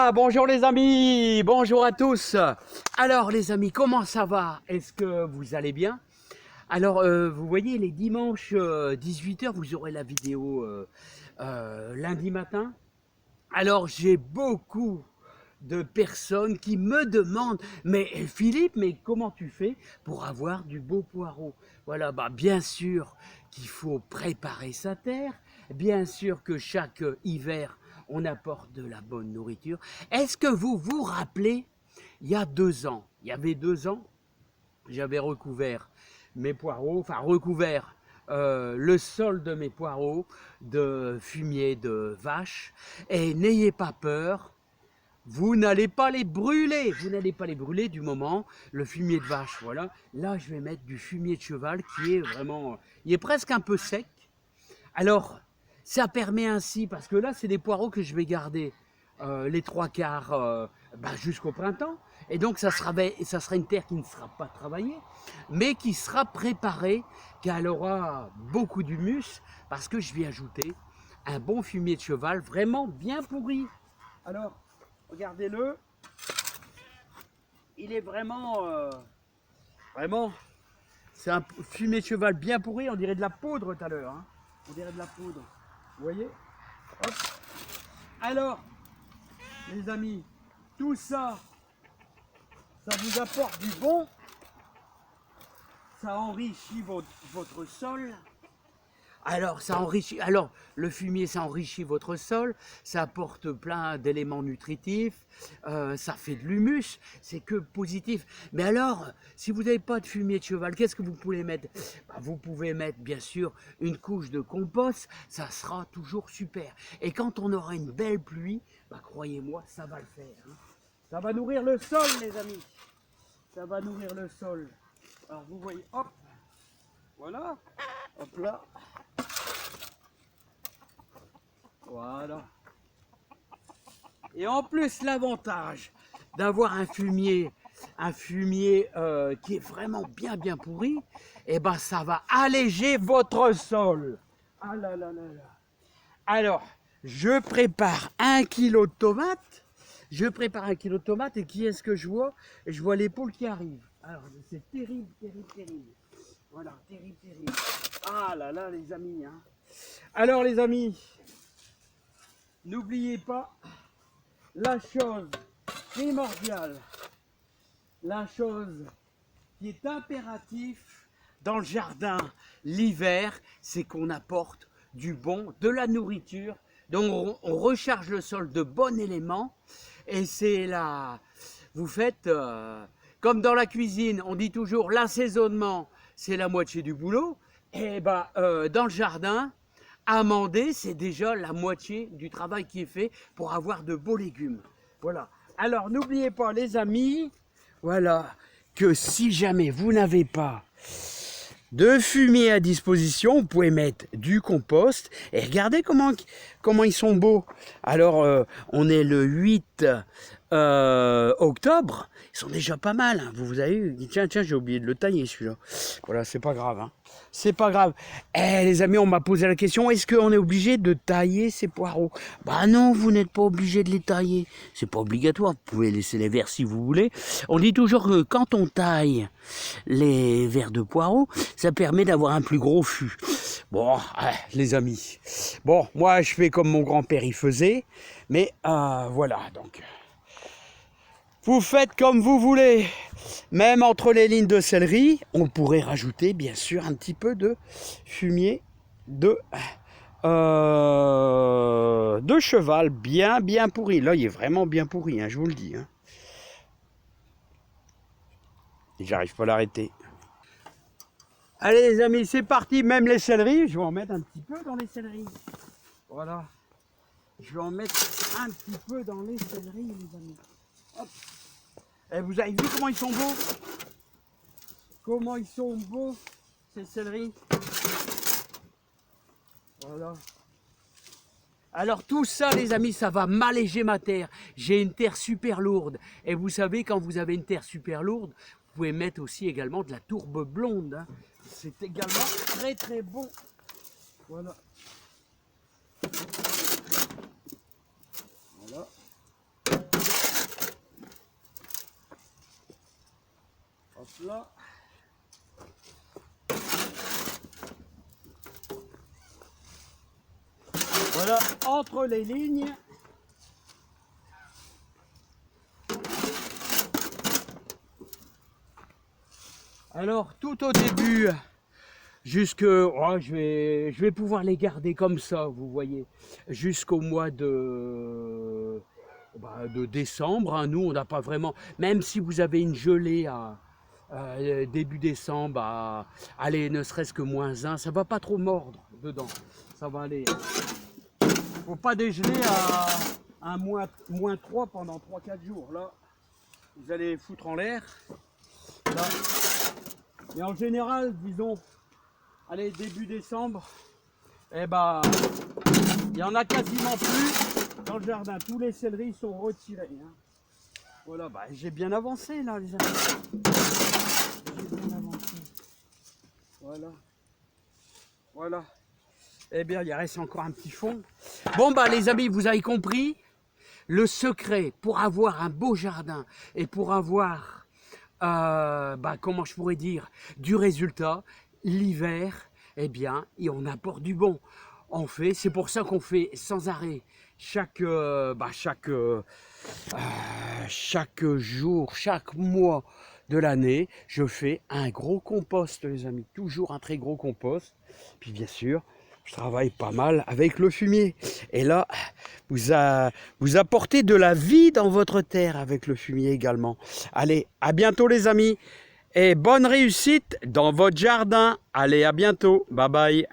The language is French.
Voilà, bonjour les amis, bonjour à tous. Alors les amis, comment ça va? Est-ce que vous allez bien? Alors vous voyez, les dimanches 18 h, vous aurez la vidéo lundi matin. Alors j'ai beaucoup de personnes qui me demandent, mais Philippe, mais comment tu fais pour avoir du beau poireau? Voilà, bah bien sûr qu'il faut préparer sa terre, bien sûr que chaque hiver on apporte de la bonne nourriture. Est-ce que vous vous rappelez, il y a 2 ans, il y avait 2 ans, j'avais recouvert mes poireaux, enfin recouvert le sol de mes poireaux de fumier de vache, et n'ayez pas peur, vous n'allez pas les brûler, vous n'allez pas les brûler du moment, le fumier de vache, voilà. Là, je vais mettre du fumier de cheval qui est vraiment, il est presque un peu sec. Alors, ça permet ainsi, parce que là, c'est des poireaux que je vais garder les 3/4 jusqu'au printemps. Et donc, ça sera une terre qui ne sera pas travaillée, mais qui sera préparée, qu'elle aura beaucoup d'humus, parce que je vais ajouter un bon fumier de cheval, vraiment bien pourri. Alors, regardez-le, il est vraiment, c'est un fumier de cheval bien pourri, on dirait de la poudre tout à l'heure, hein. On dirait de la poudre, vous voyez. Hop. Alors, les amis, tout ça, ça vous apporte du bon, ça enrichit votre sol. Alors, le fumier, ça enrichit votre sol, ça apporte plein d'éléments nutritifs, ça fait de l'humus, c'est que positif. Mais alors, si vous n'avez pas de fumier de cheval, qu'est-ce que vous pouvez mettre? Vous pouvez mettre, bien sûr, une couche de compost, ça sera toujours super. Et quand on aura une belle pluie, croyez-moi, ça va le faire, hein. Ça va nourrir le sol, les amis. Ça va nourrir le sol. Alors, vous voyez, hop, voilà, hop là. Voilà. Et en plus, l'avantage d'avoir un fumier qui est vraiment bien pourri, et ça va alléger votre sol. Ah là là là là. Alors, je prépare 1 kg de tomates. Et qui est-ce que je vois? Je vois les poules qui arrivent. Alors, c'est terrible. Voilà, terrible. Ah là là, les amis, hein. Alors, les amis, n'oubliez pas la chose primordiale, la chose qui est impérative dans le jardin l'hiver, c'est qu'on apporte de la nourriture. Donc on recharge le sol de bons éléments, et c'est là, vous faites comme dans la cuisine, on dit toujours l'assaisonnement, c'est la moitié du boulot. Et dans le jardin, amender, c'est déjà la moitié du travail qui est fait pour avoir de beaux légumes. Voilà. Alors, n'oubliez pas, les amis, voilà, que si jamais vous n'avez pas de fumier à disposition, vous pouvez mettre du compost. Et regardez comment ils sont beaux. Alors, on est le 8 octobre. Ils sont déjà pas mal, hein. Vous avez vu? Tiens, j'ai oublié de le tailler celui-là. Voilà, c'est pas grave, hein. C'est pas grave. Les amis, on m'a posé la question, est-ce qu'on est obligé de tailler ces poireaux? Non, vous n'êtes pas obligé de les tailler. C'est pas obligatoire. Vous pouvez laisser les vers si vous voulez. On dit toujours que quand on taille les vers de poireaux, ça permet d'avoir un plus gros fût. Bon, les amis. Bon, moi, je fais comme mon grand-père il faisait. Mais voilà, donc. Vous faites comme vous voulez. Même entre les lignes de céleri, on pourrait rajouter bien sûr un petit peu de fumier de cheval bien pourri. Là, il est vraiment bien pourri, hein, je vous le dis, hein. Et j'arrive pas à l'arrêter. Allez les amis, c'est parti. Même les céleris, je vais en mettre un petit peu dans les céleris. Voilà. Je vais en mettre un petit peu dans les céleris, les amis. Hop. Et vous avez vu comment ils sont beaux? Comment ils sont beaux, ces céleris. Voilà. Alors tout ça, les amis, ça va m'alléger ma terre. J'ai une terre super lourde. Et vous savez, quand vous avez une terre super lourde, vous pouvez mettre aussi également de la tourbe blonde, hein. C'est également très bon. Voilà. Voilà. là. Voilà, entre les lignes. Alors, tout au début, jusque, oh, je vais pouvoir les garder comme ça, vous voyez, jusqu'au mois de décembre. Hein. Nous, on n'a pas vraiment, même si vous avez une gelée à début décembre, allez, ne serait-ce que -1, ça va pas trop mordre dedans. Ça va aller. Faut pas dégeler à -3 pendant 3-4 jours. Là, vous allez foutre en l'air. Là. Et en général, disons, allez, début décembre, eh ben, il y en a quasiment plus dans le jardin. Tous les céleris sont retirés. Hein. Voilà, bah, j'ai bien avancé là, les amis. J'ai bien avancé. Voilà. Voilà. Eh bien, il reste encore un petit fond. Bon, bah, les amis, vous avez compris. Le secret pour avoir un beau jardin et pour avoir, comment je pourrais dire, du résultat, l'hiver, eh bien, et on apporte du bon. On fait, c'est pour ça qu'on fait sans arrêt chaque jour, chaque mois de l'année, je fais un gros compost, les amis, toujours un très gros compost. Puis bien sûr, je travaille pas mal avec le fumier. Et là, vous apportez de la vie dans votre terre avec le fumier également. Allez, à bientôt les amis. Et bonne réussite dans votre jardin. Allez, à bientôt. Bye bye.